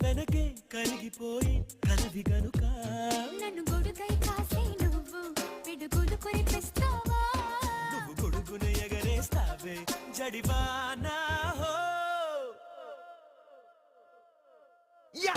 వెనకే కరిగిపోయి కలవి గనుక నన్ను గొడుగై కాసే నువ్వు పిడుగులు కురిపిస్తావా నువ్వు గొడుగును ఎగరేస్తావే జడివానా హో యా